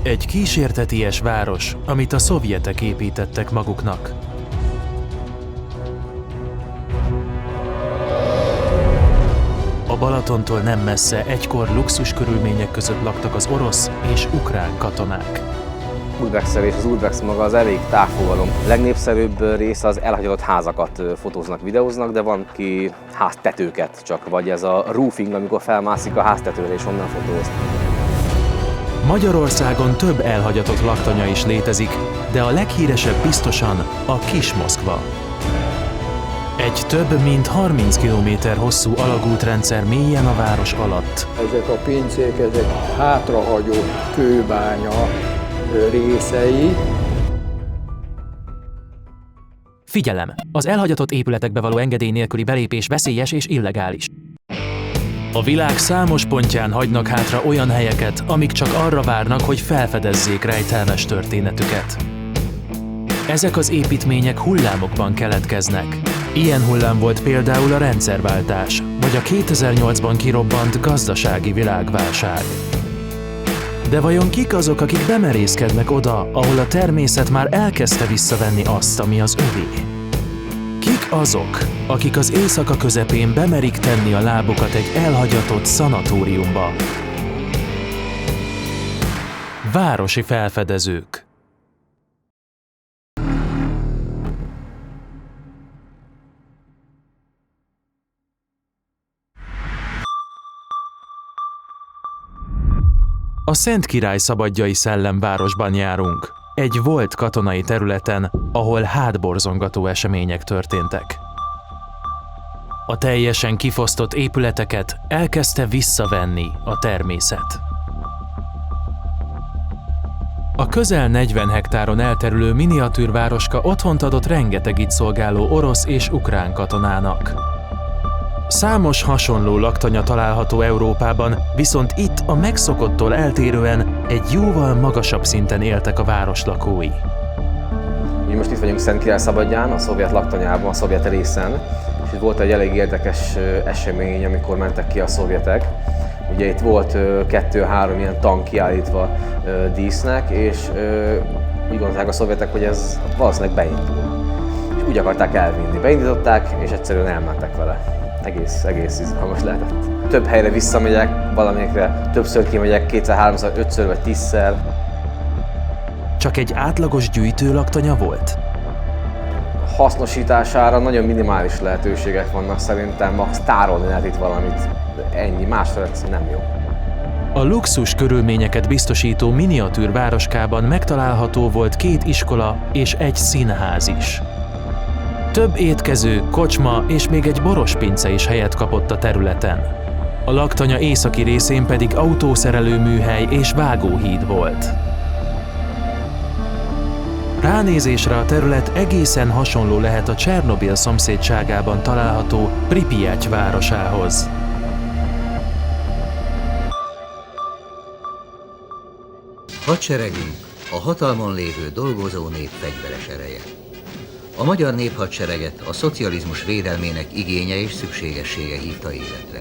Egy kísérteties város, amit a szovjetek építettek maguknak. A Balatontól nem messze egykor luxus körülmények között laktak az orosz és ukrán katonák. Udvarhely és az Udvarhely maga az elég tágfogalom. A legnépszerűbb része az elhagyatott házakat fotóznak, videóznak, de van ki háztetőket csak, vagy ez a roofing, amikor felmászik a háztetőre és onnan fotóz. Magyarországon több elhagyatott laktanya is létezik, de a leghíresebb biztosan a Kis-Moszkva. Egy több mint 30 km hosszú alagútrendszer mélyen a város alatt. Ezek a pincék, ezek hátrahagyott kőbánya részei. Figyelem! Az elhagyatott épületekbe való engedély nélküli belépés veszélyes és illegális. A világ számos pontján hagynak hátra olyan helyeket, amik csak arra várnak, hogy felfedezzék rejtelmes történetüket. Ezek az építmények hullámokban keletkeznek. Ilyen hullám volt például a rendszerváltás, vagy a 2008-ban kirobbant gazdasági világválság. De vajon kik azok, akik bemerészkednek oda, ahol a természet már elkezdte visszavenni azt, ami az övé? Kik azok, akik az éjszaka közepén bemerik tenni a lábukat egy elhagyatott szanatóriumba? Városi felfedezők. A Szent Király Szabadjai Szellemvárosban járunk, egy volt katonai területen, ahol hátborzongató események történtek. A teljesen kifosztott épületeket elkezdte visszavenni a természet. A közel 40 hektáron elterülő miniatűrvároska otthont adott rengeteg itt szolgáló orosz és ukrán katonának. Számos hasonló laktanya található Európában, viszont itt a megszokottól eltérően egy jóval magasabb szinten éltek a város lakói. Mi most itt vagyunk Szent Király Szabadján, a szovjet laktanyában, a szovjet részen, és itt volt egy elég érdekes esemény, amikor mentek ki a szovjetek. Ugye itt volt 2-3 ilyen tank kiállítva dísznek, és úgy gondolták a szovjetek, hogy ez valószínűleg beindul. És úgy akarták elvinni. Beindították, és egyszerűen elmentek vele. Egész izgalmas lehetett. Több helyre visszamegyek, valamelyikre többször kimegyek, 2-3-szor, 5-ször vagy 10-szer. Csak egy átlagos gyűjtőlaktanya volt? Hasznosítására nagyon minimális lehetőségek vannak szerintem, max. Tárolni lehet itt valamit, ennyi, másra nem jó. A luxus körülményeket biztosító miniatűr városkában megtalálható volt 2 iskola és egy színház is. Több étkező, kocsma és még egy borospince is helyet kapott a területen. A laktanya északi részén pedig autószerelő műhely és vágóhíd volt. Ránézésre a terület egészen hasonló lehet a Csernobil szomszédságában található Pripyat városához. Hadseregünk a hatalmon lévő dolgozó nép fegyveres ereje. A magyar néphadsereget a szocializmus védelmének igénye és szükségessége hívta életre.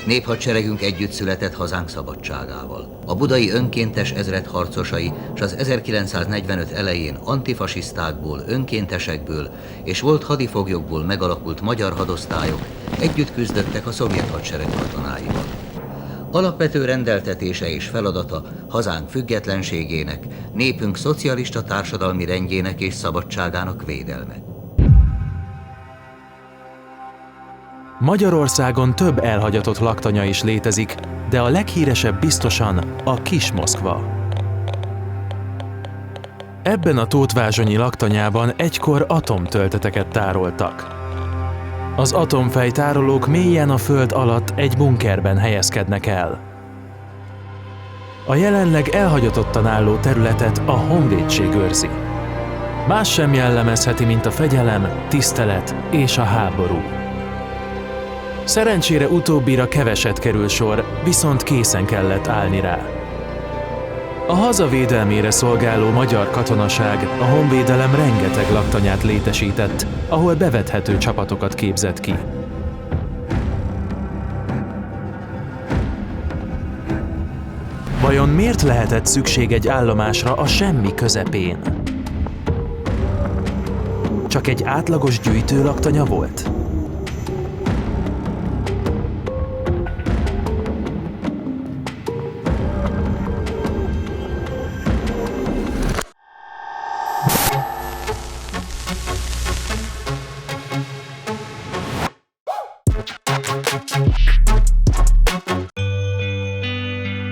Néphadseregünk együtt született hazánk szabadságával. A budai önkéntes ezred harcosai és az 1945 elején antifasisztákból, önkéntesekből és volt hadifoglyokból megalakult magyar hadosztályok együtt küzdöttek a szovjet hadsereg katonáival. Alapvető rendeltetése és feladata hazánk függetlenségének, népünk szocialista társadalmi rendjének és szabadságának védelme. Magyarországon több elhagyatott laktanya is létezik, de a leghíresebb biztosan a Kis-Moszkva. Ebben a tótvázsonyi laktanyában egykor atomtölteteket tároltak. Az atomfejtárolók mélyen a föld alatt egy bunkerben helyezkednek el. A jelenleg elhagyatottan álló területet a honvédség őrzi. Más sem jellemezheti, mint a fegyelem, tisztelet és a háború. Szerencsére utóbbira keveset kerül sor, viszont készen kellett állni rá. A haza védelmére szolgáló magyar katonaság, a honvédelem rengeteg laktanyát létesített, ahol bevethető csapatokat képzett ki. Vajon miért lehetett szükség egy állomásra a semmi közepén? Csak egy átlagos gyűjtőlaktanya volt?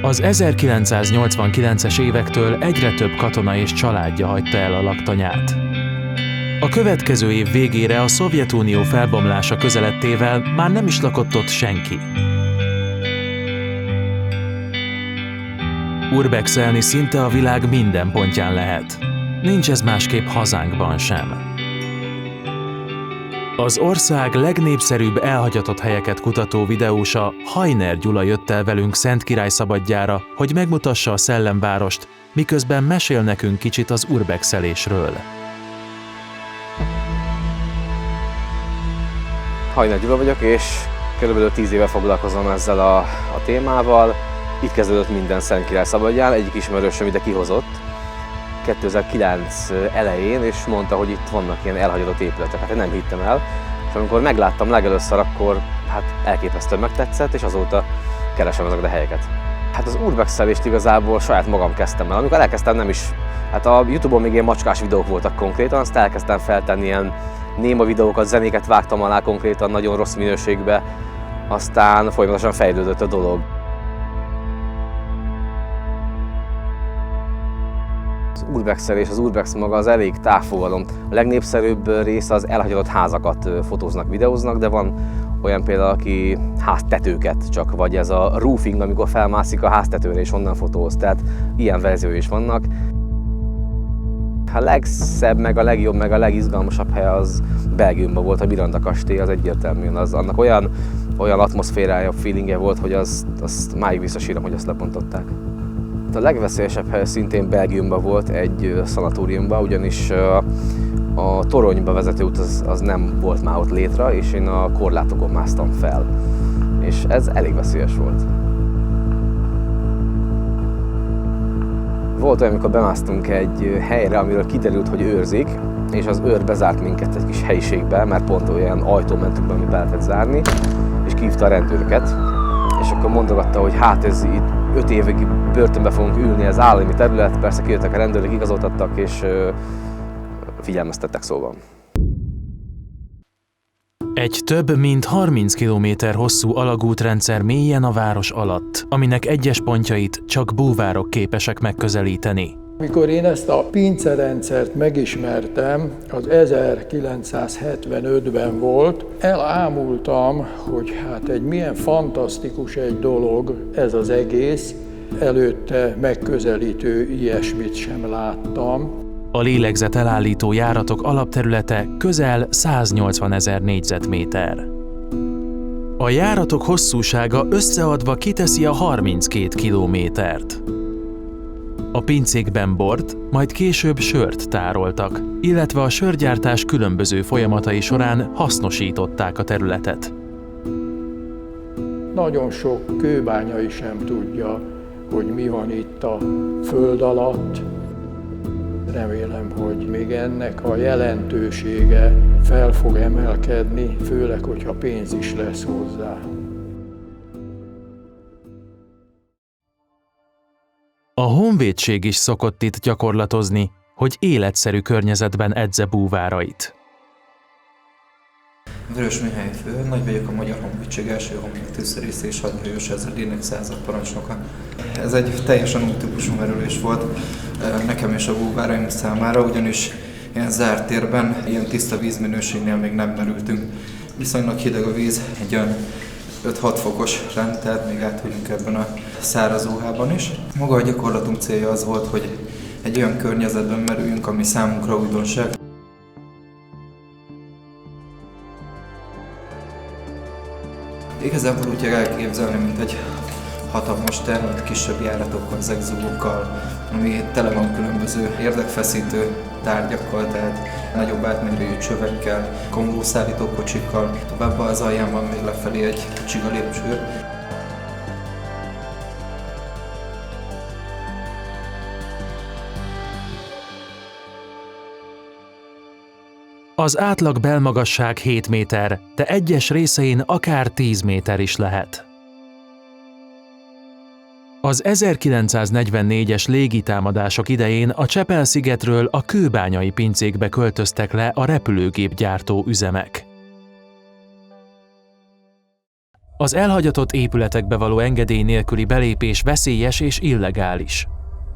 Az 1989-es évektől egyre több katona és családja hagyta el a laktanyát. A következő év végére a Szovjetunió felbomlása közeledtével már nem is lakott ott senki. Urbexelni szinte a világ minden pontján lehet. Nincs ez másképp hazánkban sem. Az ország legnépszerűbb elhagyatott helyeket kutató videósa, Hajner Gyula jött el velünk Szentkirályszabadjára, hogy megmutassa a szellemvárost, miközben mesél nekünk kicsit az urbexelésről. Hajner Gyula vagyok, és körülbelül 10 éve foglalkozom ezzel a témával. Itt kezdődött minden Szentkirályszabadján, egyik ismerősöm ide kihozott 2009 elején, és mondta, hogy itt vannak ilyen elhagyatott épületek. Hát én nem hittem el, és amikor megláttam legelőször, akkor hát elképesztően megtetszett, és azóta keresem ezeket a helyeket. Hát az urbexelést igazából saját magam kezdtem el. Amikor elkezdtem, nem is, hát a YouTube-on még ilyen macskás videók voltak konkrétan, azt elkezdtem feltenni ilyen néma videókat, zenéket vágtam alá konkrétan nagyon rossz minőségbe, aztán folyamatosan fejlődött a dolog. Az urbexelés, az urbex maga az elég távfogalom. A legnépszerűbb része az elhagyatott házakat fotóznak, videóznak, de van olyan például, aki háztetőket csak, vagy ez a roofing, amikor felmászik a háztetőre és onnan fotóz, tehát ilyen verziói is vannak. A legszebb, meg a legjobb, meg a legizgalmasabb hely az Belgiumban volt, a Miranda kastély, az egyértelműen, annak olyan atmoszférája, feelingje volt, hogy azt máig visszasírom, hogy azt lebontották. A legveszélyesebb hely szintén Belgiumban volt, egy szanatóriumban, ugyanis a toronyba vezető út az nem volt már ott létre, és én a korlátokon másztam fel. És ez elég veszélyes volt. Volt olyan, amikor bemásztunk egy helyre, amiről kiderült, hogy őrzik, és az őr bezárt minket egy kis helyiségbe, mert pont olyan ajtón mentünk be, amit be lehetett zárni, és kihívta a rendőröket. És akkor mondogatta, hogy hát ez itt 5 évig börtönbe fogunk ülni, ez állami terület, persze kijöttek a rendőrök, igazoltattak, és figyelmeztettek szóval. Egy több mint 30 km hosszú alagútrendszer mélyen a város alatt, aminek egyes pontjait csak búvárok képesek megközelíteni. Mikor én ezt a pincerendszert megismertem, az 1975-ben volt, elámultam, hogy hát egy milyen fantasztikus egy dolog ez az egész, előtte megközelítő ilyesmit sem láttam. A lélegzet elállító járatok alapterülete közel 180 000 négyzetméter. A járatok hosszúsága összeadva kiteszi a 32 kilométert. A pincékben bort, majd később sört tároltak, illetve a sörgyártás különböző folyamatai során hasznosították a területet. Nagyon sok kőbányai sem tudja, hogy mi van itt a föld alatt. Remélem, hogy még ennek a jelentősége fel fog emelkedni, főleg, hogyha pénz is lesz hozzá. A honvédség is szokott itt gyakorlatozni, hogy életszerű környezetben edze búvárait. Vörösműhelyi főhőn, nagy vagyok, a Magyar Honvédség első honvédtűzszerész és hadihajós ezredének századparancsnoka. Ez egy teljesen új típusú merülés volt nekem és a búváraim számára, ugyanis ilyen zárt térben, ilyen tiszta vízminőségnél még nem merültünk. Viszonylag hideg a víz, egy olyan 5-6 fokos rend, tehát még áthullunk ebben a száraz óhában is. Maga a gyakorlatunk célja az volt, hogy egy olyan környezetben merüljünk, ami számunkra újdonság. Igazából úgy kell elképzelni, mint egy hatalmas termet kisebb járatokkal, zegzugókkal, ami tele van különböző érdekfeszítő tárgyakkal, tehát nagyobb átmérőjű csövekkel, konvószállító kocsikkal, továbbá az alján van még lefelé egy csiga lépcső. Az átlag belmagasság 7 méter, de egyes részein akár 10 méter is lehet. Az 1944-es légitámadások idején a Csepel-szigetről a kőbányai pincékbe költöztek le a repülőgépgyártó üzemek. Az elhagyatott épületekbe való engedély nélküli belépés veszélyes és illegális.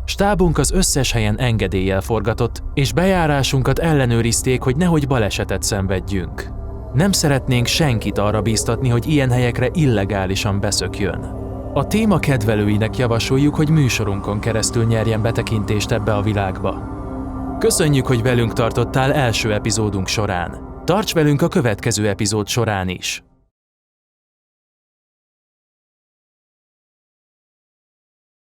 Stábunk az összes helyen engedéllyel forgatott, és bejárásunkat ellenőrizték, hogy nehogy balesetet szenvedjünk. Nem szeretnénk senkit arra bíztatni, hogy ilyen helyekre illegálisan beszökjön. A téma kedvelőinek javasoljuk, hogy műsorunkon keresztül nyerjen betekintést ebbe a világba. Köszönjük, hogy velünk tartottál első epizódunk során. Tarts velünk a következő epizód során is!